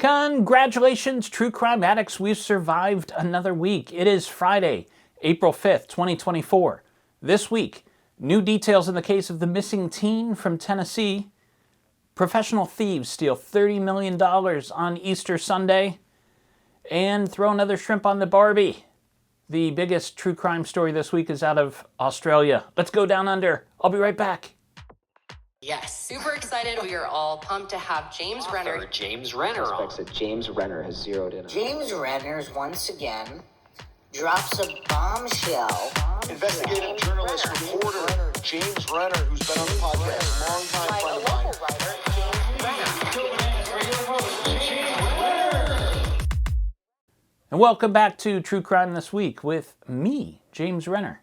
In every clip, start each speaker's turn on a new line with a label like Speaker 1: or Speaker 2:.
Speaker 1: Congratulations, true crime addicts. We've survived another week. It is Friday, April 5th, 2024. This week, new details in the case of the missing teen from Tennessee. Professional thieves steal $30 million on Easter Sunday. And throw another shrimp on the Barbie. The biggest true crime story this week is out of Australia. Let's go down under. I'll be right back.
Speaker 2: Yes, super excited. We are all pumped to have James Renner.
Speaker 3: James Renner on.
Speaker 4: That James Renner has zeroed in on.
Speaker 5: James Renner once again drops a bombshell.
Speaker 6: Investigative journalist, reporter James Renner, who's been on the podcast a long time, friend of mine.
Speaker 1: And welcome back to True Crime This Week with me, James Renner.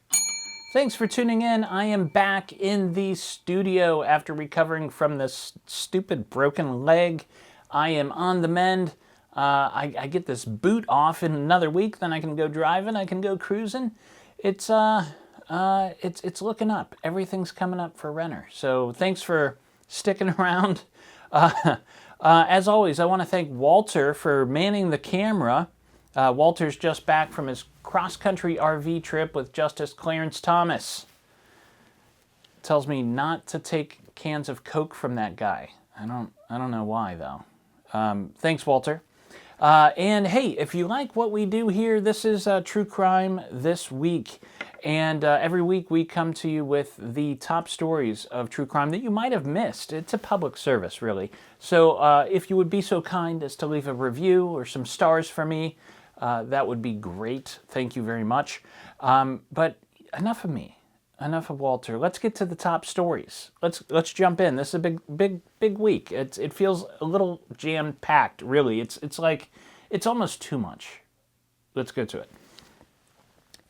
Speaker 1: Thanks for tuning in. I am back in the studio after recovering from this stupid broken leg. I am on the mend. I get this boot off in another week, then I can go driving, I can go cruising. It's looking up. Everything's coming up for Renner. So thanks for sticking around. As always, I want to thank Walter for manning the camera. Walter's just back from his cross-country RV trip with Justice Clarence Thomas. Tells me not to take cans of Coke from that guy. I don't know why though. Thanks, Walter. And hey, if you like what we do here, this is True Crime This Week. And every week we come to you with the top stories of true crime that you might have missed. It's a public service, really. So if you would be so kind as to leave a review or some stars for me, that would be great. Thank you very much. But enough of me. Enough of Walter. Let's get to the top stories. Let's jump in. This is a big week. It feels a little jam-packed, really. It's like it's almost too much. Let's get to it.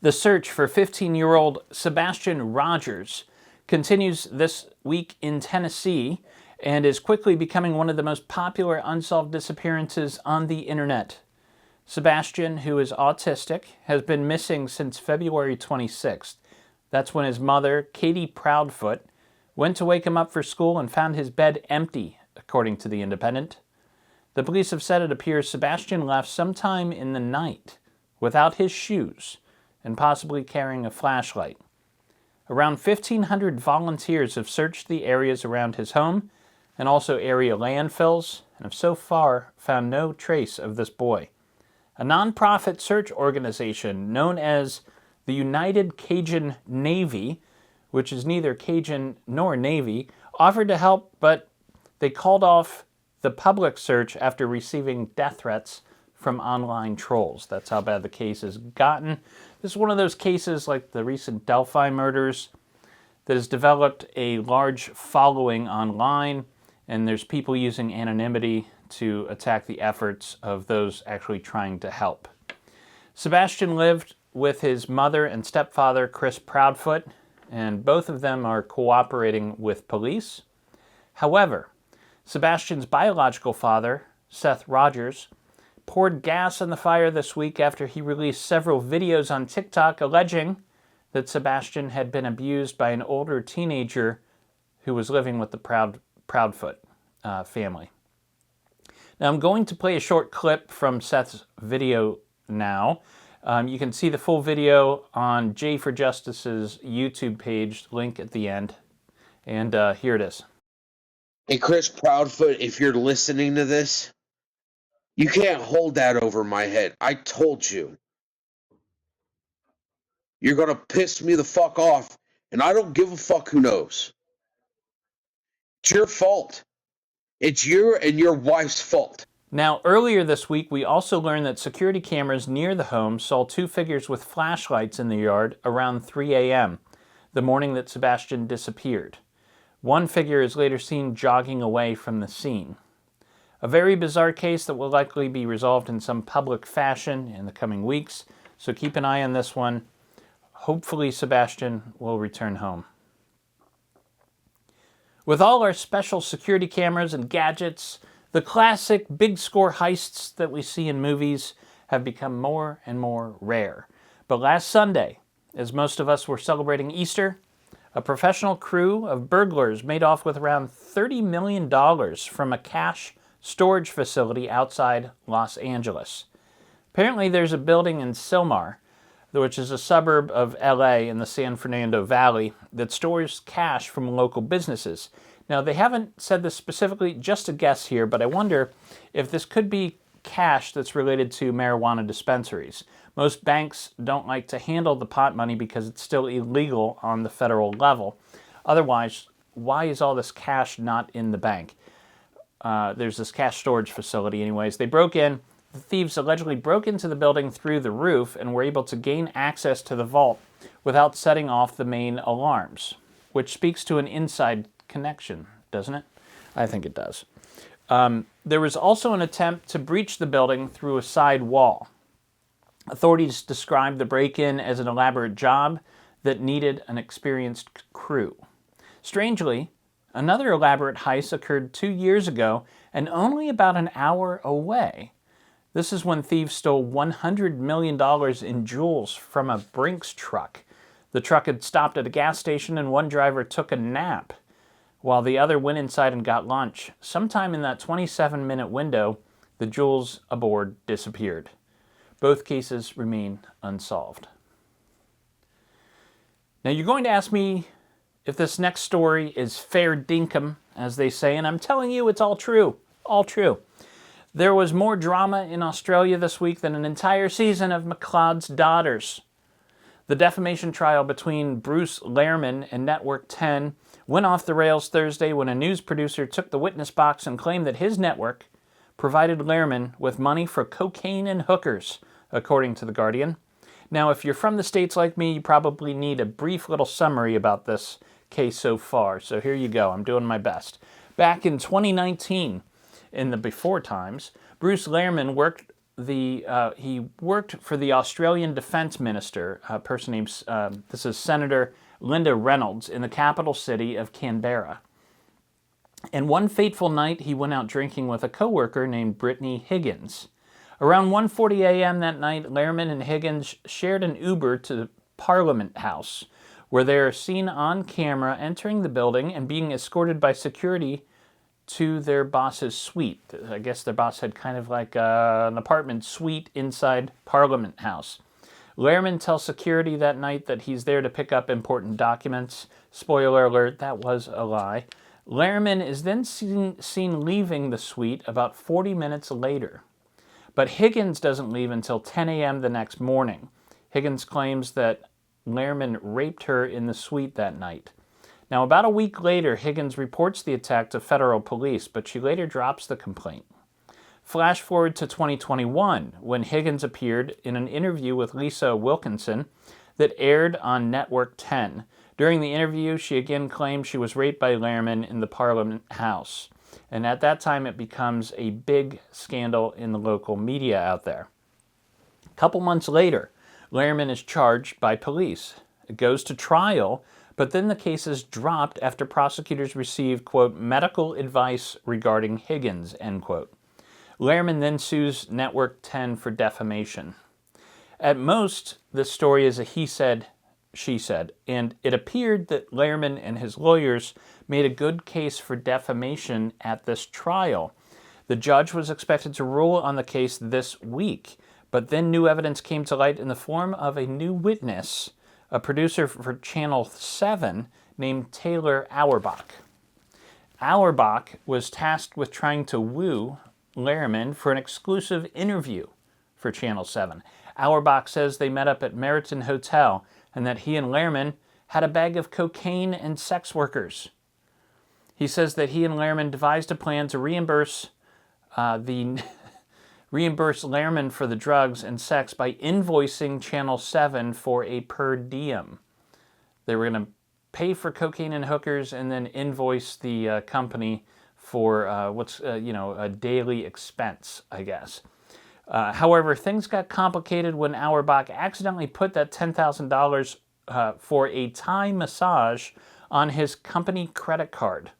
Speaker 1: The search for 15-year-old Sebastian Rogers continues this week in Tennessee and is quickly becoming one of the most popular unsolved disappearances on the internet. Sebastian, who is autistic, has been missing since February 26th. That's when his mother, Katie Proudfoot, went to wake him up for school and found his bed empty, according to The Independent. The police have said it appears Sebastian left sometime in the night without his shoes and possibly carrying a flashlight. Around 1,500 volunteers have searched the areas around his home and also area landfills and have so far found no trace of this boy. A non-profit search organization known as the United Cajun Navy, which is neither Cajun nor Navy, offered to help, but they called off the public search after receiving death threats from online trolls. That's how bad the case has gotten. This is one of those cases like the recent Delphi murders that has developed a large following online, and there's people using anonymity to attack the efforts of those actually trying to help. Sebastian lived with his mother and stepfather, Chris Proudfoot, and both of them are cooperating with police. However, Sebastian's biological father, Seth Rogers, poured gas on the fire this week after he released several videos on TikTok alleging that Sebastian had been abused by an older teenager who was living with the Proudfoot family. Now, I'm going to play a short clip from Seth's video now. You can see the full video on J for Justice's YouTube page, link at the end. And here it is.
Speaker 7: Hey, Chris Proudfoot, if you're listening to this, you can't hold that over my head. I told you. You're going to piss me the fuck off, and I don't give a fuck who knows. It's your fault. It's your and your wife's fault.
Speaker 1: Now, earlier this week, we also learned that security cameras near the home saw two figures with flashlights in the yard around 3 a.m., the morning that Sebastian disappeared. One figure is later seen jogging away from the scene. A very bizarre case that will likely be resolved in some public fashion in the coming weeks, so keep an eye on this one. Hopefully, Sebastian will return home. With all our special security cameras and gadgets, the classic big score heists that we see in movies have become more and more rare. But last Sunday, as most of us were celebrating Easter, a professional crew of burglars made off with around $30 million from a cash storage facility outside Los Angeles. Apparently there's a building in Silmar, which is a suburb of LA in the San Fernando Valley, that stores cash from local businesses. Now, they haven't said this specifically, just a guess here, but I wonder if this could be cash that's related to marijuana dispensaries. Most banks don't like to handle the pot money because it's still illegal on the federal level. Otherwise, why is all this cash not in the bank? There's this cash storage facility anyways. They broke in. The thieves allegedly broke into the building through the roof and were able to gain access to the vault without setting off the main alarms, which speaks to an inside connection, doesn't it? I think it does. There was also an attempt to breach the building through a side wall. Authorities described the break-in as an elaborate job that needed an experienced crew. Strangely, another elaborate heist occurred 2 years ago and only about an hour away. This is when thieves stole $100 million in jewels from a Brinks truck. The truck had stopped at a gas station and one driver took a nap while the other went inside and got lunch. Sometime in that 27-minute window, the jewels aboard disappeared. Both cases remain unsolved. Now you're going to ask me if this next story is fair dinkum, as they say, and I'm telling you it's all true. All true. There was more drama in Australia this week than an entire season of McLeod's Daughters. The defamation trial between Bruce Lehrmann and Network 10 went off the rails Thursday when a news producer took the witness box and claimed that his network provided Lehrmann with money for cocaine and hookers, according to The Guardian. Now, if you're from the States like me, you probably need a brief little summary about this case so far. So here you go. I'm doing my best. Back in 2019, in the before times, Bruce Lehrmann worked for the Australian Defence Minister, a person named, this is Senator Linda Reynolds, in the capital city of Canberra. And one fateful night, he went out drinking with a co-worker named Brittany Higgins. Around 1:40 a.m. that night, Lehrmann and Higgins shared an Uber to Parliament House, where they are seen on camera entering the building and being escorted by security to their boss's suite. I guess their boss had kind of like an apartment suite inside Parliament House. Lehrmann tells security that night that he's there to pick up important documents. Spoiler alert, that was a lie. Lehrmann is then seen leaving the suite about 40 minutes later. But Higgins doesn't leave until 10 a.m. the next morning. Higgins claims that Lehrmann raped her in the suite that night. Now, about a week later, Higgins reports the attack to federal police, but she later drops the complaint. Flash forward to 2021, when Higgins appeared in an interview with Lisa Wilkinson that aired on Network 10. During the interview, she again claimed she was raped by Lehrmann in the Parliament House. And at that time, it becomes a big scandal in the local media out there. A couple months later, Lehrmann is charged by police. It goes to trial, but then the case is dropped after prosecutors received, quote, medical advice regarding Higgins, end quote. Lehrmann then sues Network 10 for defamation. At most, this story is a he said, she said, and it appeared that Lehrmann and his lawyers made a good case for defamation at this trial. The judge was expected to rule on the case this week, but then new evidence came to light in the form of a new witness, a producer for Channel 7 named Taylor Auerbach. Auerbach was tasked with trying to woo Lehrmann for an exclusive interview for Channel 7. Auerbach says they met up at Meriton Hotel and that he and Lehrmann had a bag of cocaine and sex workers. He says that he and Lehrmann devised a plan to reimburse Lehrmann for the drugs and sex by invoicing Channel 7 for a per diem. They were going to pay for cocaine and hookers and then invoice the company for a daily expense, I guess. However, things got complicated when Auerbach accidentally put that $10,000 for a Thai massage on his company credit card,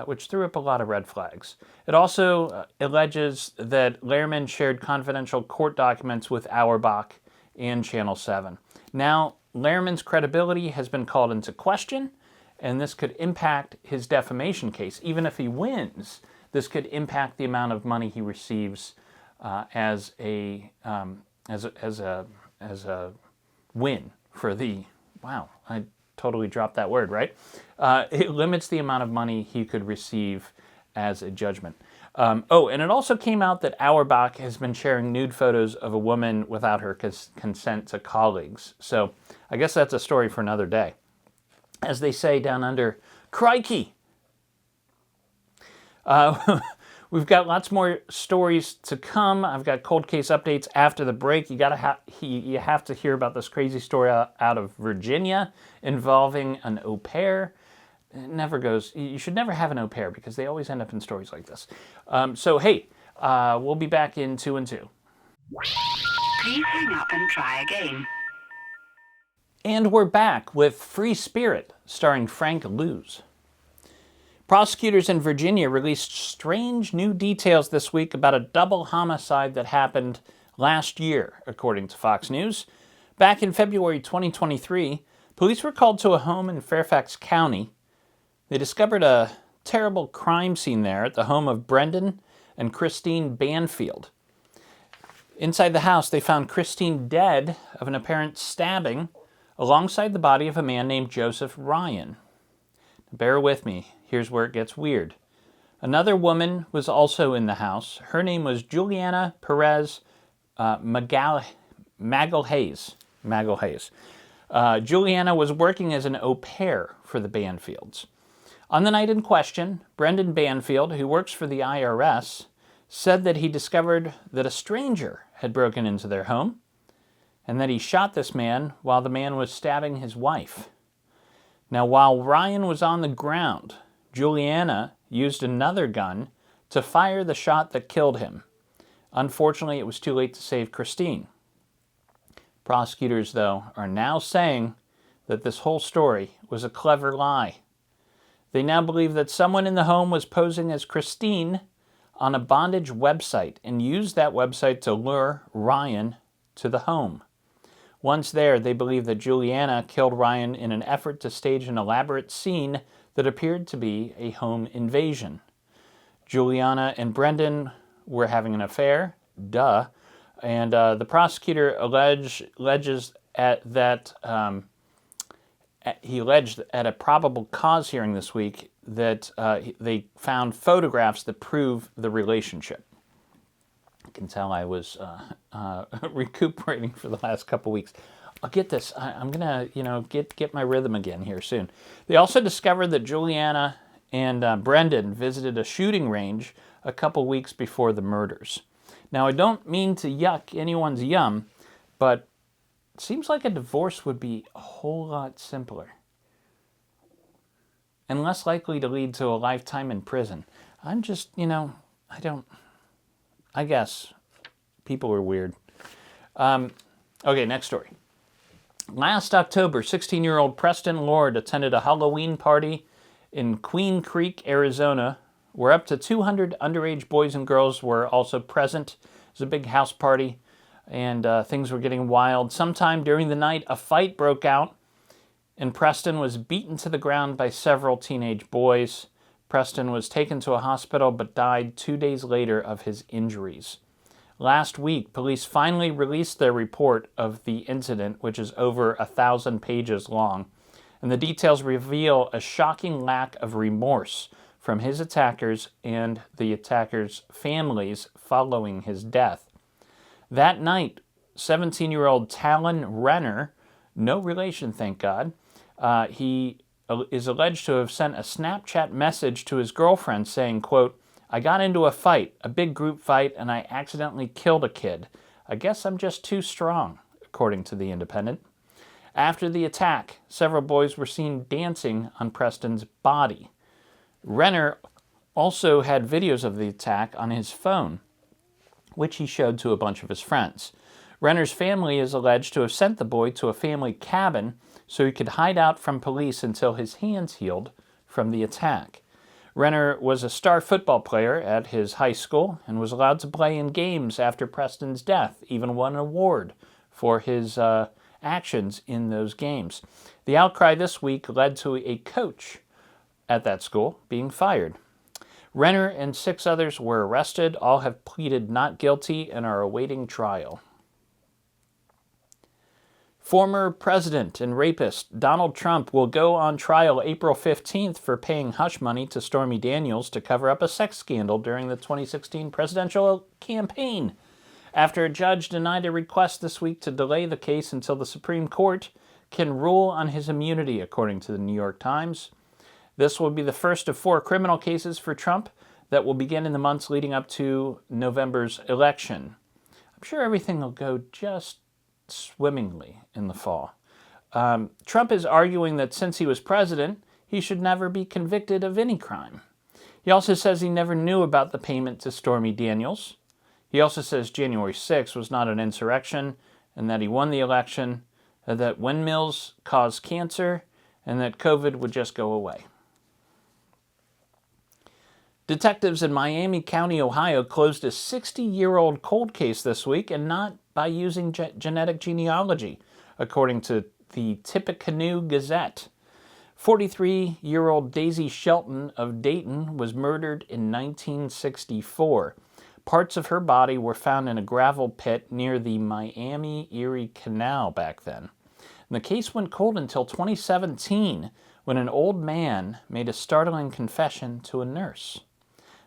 Speaker 1: which threw up a lot of red flags. It also alleges that Lehrmann shared confidential court documents with Auerbach and Channel 7. Now, Lehrmann's credibility has been called into question, and this could impact his defamation case. Even if he wins, this could impact the amount of money he receives as a win for the, wow, I totally dropped that word, right? It limits the amount of money he could receive as a judgment. And it also came out that Auerbach has been sharing nude photos of a woman without her consent to colleagues. So I guess that's a story for another day. As they say down under, crikey! We've got lots more stories to come. I've got cold case updates after the break. You have to hear about this crazy story out of Virginia involving an au pair. It never goes. You should never have an au pair because they always end up in stories like this. We'll be back in 2 and 2.
Speaker 3: Please hang up and try again.
Speaker 1: And we're back with Free Spirit, starring Frank Luz. Prosecutors in Virginia released strange new details this week about a double homicide that happened last year, according to Fox News. Back in February 2023, police were called to a home in Fairfax County. They discovered a terrible crime scene there at the home of Brendan and Christine Banfield. Inside the house, they found Christine dead of an apparent stabbing alongside the body of a man named Joseph Ryan. Bear with me. Here's where it gets weird. Another woman was also in the house. Her name was Juliana Perez Magalhaes. Juliana was working as an au pair for the Banfields. On the night in question, Brendan Banfield, who works for the IRS, said that he discovered that a stranger had broken into their home and that he shot this man while the man was stabbing his wife. Now, while Ryan was on the ground, Juliana used another gun to fire the shot that killed him. Unfortunately, it was too late to save Christine. Prosecutors, though, are now saying that this whole story was a clever lie. They now believe that someone in the home was posing as Christine on a bondage website and used that website to lure Ryan to the home. Once there, they believe that Juliana killed Ryan in an effort to stage an elaborate scene that appeared to be a home invasion. Juliana and Brendan were having an affair, and the prosecutor alleges at a probable cause hearing this week that they found photographs that prove the relationship. You can tell I was recuperating for the last couple weeks. I'll get this. I'm gonna, get my rhythm again here soon. They also discovered that Juliana and Brendan visited a shooting range a couple weeks before the murders. Now, I don't mean to yuck anyone's yum, but it seems like a divorce would be a whole lot simpler and less likely to lead to a lifetime in prison. I'm just, I guess people are weird. Okay, next story. Last October, 16-year-old Preston Lord attended a Halloween party in Queen Creek, Arizona, where up to 200 underage boys and girls were also present. It was a big house party, and things were getting wild. Sometime during the night, a fight broke out, and Preston was beaten to the ground by several teenage boys. Preston was taken to a hospital but died 2 days later of his injuries. Last week, police finally released their report of the incident, which is over 1,000 pages long, and the details reveal a shocking lack of remorse from his attackers and the attackers' families following his death. That night, 17-year-old Talon Renner, no relation, thank God, he is alleged to have sent a Snapchat message to his girlfriend saying, quote, "I got into a fight, a big group fight, and I accidentally killed a kid. I guess I'm just too strong," according to The Independent. After the attack, several boys were seen dancing on Preston's body. Renner also had videos of the attack on his phone, which he showed to a bunch of his friends. Renner's family is alleged to have sent the boy to a family cabin so he could hide out from police until his hands healed from the attack. Renner was a star football player at his high school and was allowed to play in games after Preston's death, even won an award for his actions in those games. The outcry this week led to a coach at that school being fired. Renner and 6 others were arrested. All have pleaded not guilty and are awaiting trial. Former president and rapist Donald Trump will go on trial April 15th for paying hush money to Stormy Daniels to cover up a sex scandal during the 2016 presidential campaign. After a judge denied a request this week to delay the case until the Supreme Court can rule on his immunity, according to the New York Times. This will be the first of 4 criminal cases for Trump that will begin in the months leading up to November's election. I'm sure everything will go just swimmingly in the fall. Trump is arguing that since he was president, he should never be convicted of any crime. He also says he never knew about the payment to Stormy Daniels. He also says January 6th was not an insurrection and that he won the election, that windmills cause cancer, and that COVID would just go away. Detectives in Miami County, Ohio, closed a 60-year-old cold case this week, and not by using genetic genealogy, according to the Tippecanoe Gazette. 43-year-old Daisy Shelton of Dayton was murdered in 1964. Parts of her body were found in a gravel pit near the Miami-Erie Canal back then. And the case went cold until 2017, when an old man made a startling confession to a nurse.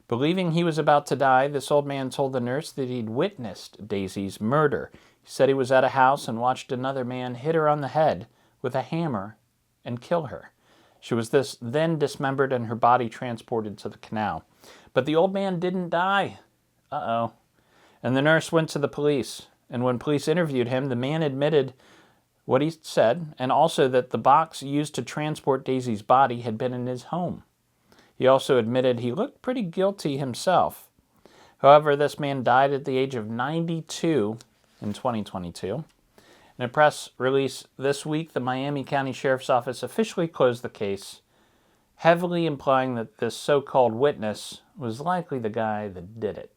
Speaker 1: Believing he was about to die, this old man told the nurse that he'd witnessed Daisy's murder. He said he was at a house and watched another man hit her on the head with a hammer and kill her. She was then dismembered and her body transported to the canal. But the old man didn't die. Uh-oh. And the nurse went to the police. And when police interviewed him, the man admitted what he said, and also that the box used to transport Daisy's body had been in his home. He also admitted he looked pretty guilty himself. However, this man died at the age of 92 in 2022. In a press release this week, the Miami County Sheriff's Office officially closed the case, heavily implying that this so-called witness was likely the guy that did it.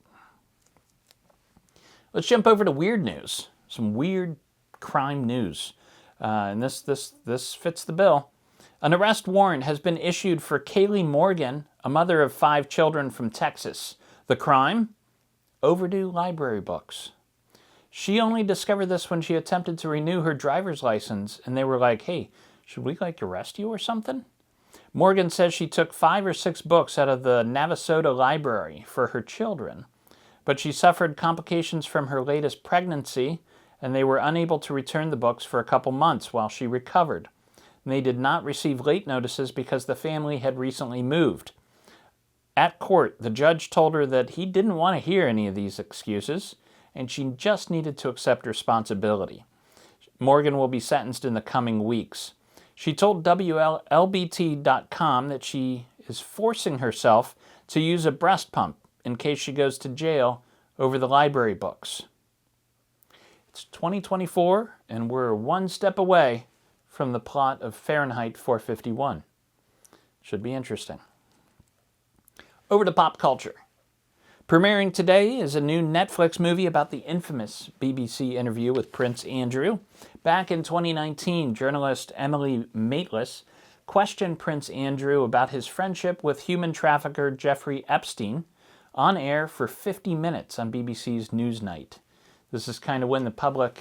Speaker 1: Let's jump over to weird news. Some weird crime news. And this fits the bill. An arrest warrant has been issued for Kaylee Morgan, a mother of 5 children from Texas. The crime? Overdue library books. She only discovered this when she attempted to renew her driver's license, and they were like, hey, should we arrest you or something? Morgan says she took 5 or 6 books out of the Navasota library for her children, but she suffered complications from her latest pregnancy, and they were unable to return the books for a couple months while she recovered. And they did not receive late notices because the family had recently moved. At court, the judge told her that he didn't want to hear any of these excuses, and she just needed to accept responsibility. Morgan will be sentenced in the coming weeks. She told WLBT.com that she is forcing herself to use a breast pump in case she goes to jail over the library books. It's 2024, and we're one step away from the plot of Fahrenheit 451. Should be interesting. Over to pop culture. Premiering today is a new Netflix movie about the infamous BBC interview with Prince Andrew. Back in 2019, journalist Emily Maitlis questioned Prince Andrew about his friendship with human trafficker Jeffrey Epstein on air for 50 minutes on BBC's Newsnight. This is kind of when the public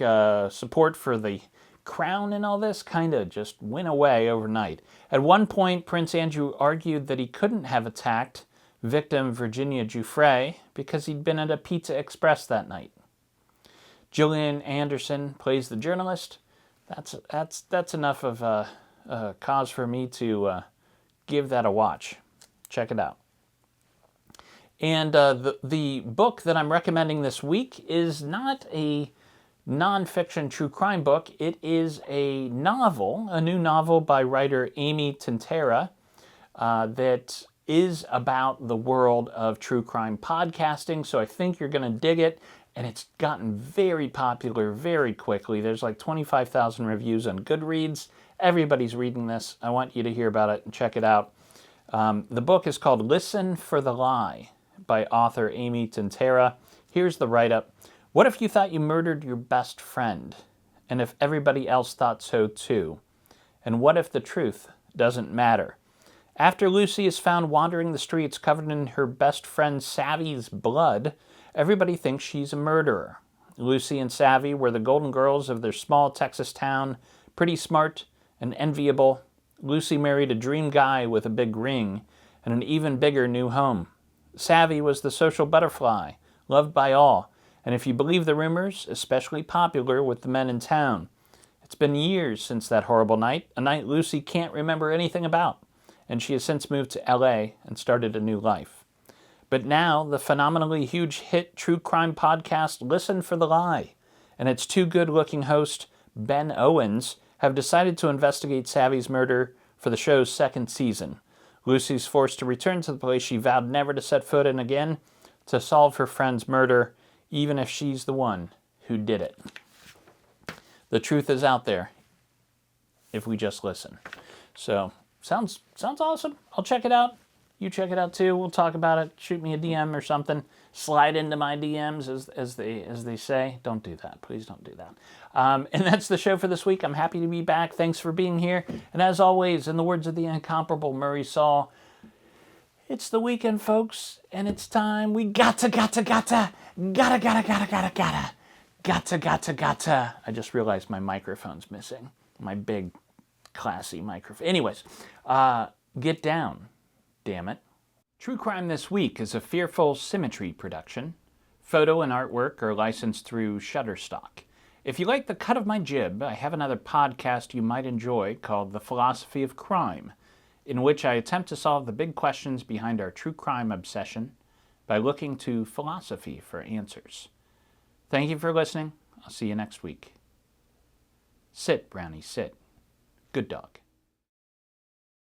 Speaker 1: support for the crown and all this kind of just went away overnight. At one point, Prince Andrew argued that he couldn't have attacked victim Virginia Giuffre because he'd been at a Pizza Express that night. Gillian Anderson plays the journalist. That's enough of a cause for me to give that a watch. Check it out. And the book that I'm recommending this week is not a nonfiction true crime book. It is a novel, a new novel by writer Amy Tintera that is about the world of true crime podcasting. So I think you're going to dig it. And it's gotten very popular very quickly. There's like 25,000 reviews on Goodreads. Everybody's reading this. I want you to hear about it and check it out. The book is called Listen for the Lie by author Amy Tintera. Here's the write-up. What if you thought you murdered your best friend? And if everybody else thought so too? And what if the truth doesn't matter? After Lucy is found wandering the streets covered in her best friend Savvy's blood, everybody thinks she's a murderer. Lucy and Savvy were the golden girls of their small Texas town, pretty smart and enviable. Lucy married a dream guy with a big ring and an even bigger new home. Savvy was the social butterfly, loved by all, and if you believe the rumors, especially popular with the men in town. It's been years since that horrible night, a night Lucy can't remember anything about, and she has since moved to LA and started a new life. But now, the phenomenally huge hit true crime podcast Listen for the Lie and its two good-looking hosts, Ben Owens, have decided to investigate Savvy's murder for the show's second season. Lucy's forced to return to the place she vowed never to set foot in again to solve her friend's murder, even if she's the one who did it. The truth is out there if we just listen. So, sounds awesome. I'll check it out. You check it out too. We'll talk about it. Shoot me a DM or something. Slide into my DMs, as they say. Don't do that. Please don't do that. And that's the show for this week. I'm happy to be back. Thanks for being here. And as always, in the words of the incomparable Murray Saul, it's the weekend, folks, and it's time. We gotta. I just realized my microphone's missing. My big, classy microphone. Anyways, get down. Damn it. True Crime This Week is a Fearful Symmetry production. Photo and artwork are licensed through Shutterstock. If you like the cut of my jib, I have another podcast you might enjoy called The Philosophy of Crime, in which I attempt to solve the big questions behind our true crime obsession by looking to philosophy for answers. Thank you for listening. I'll see you next week. Sit, Brownie, sit. Good dog.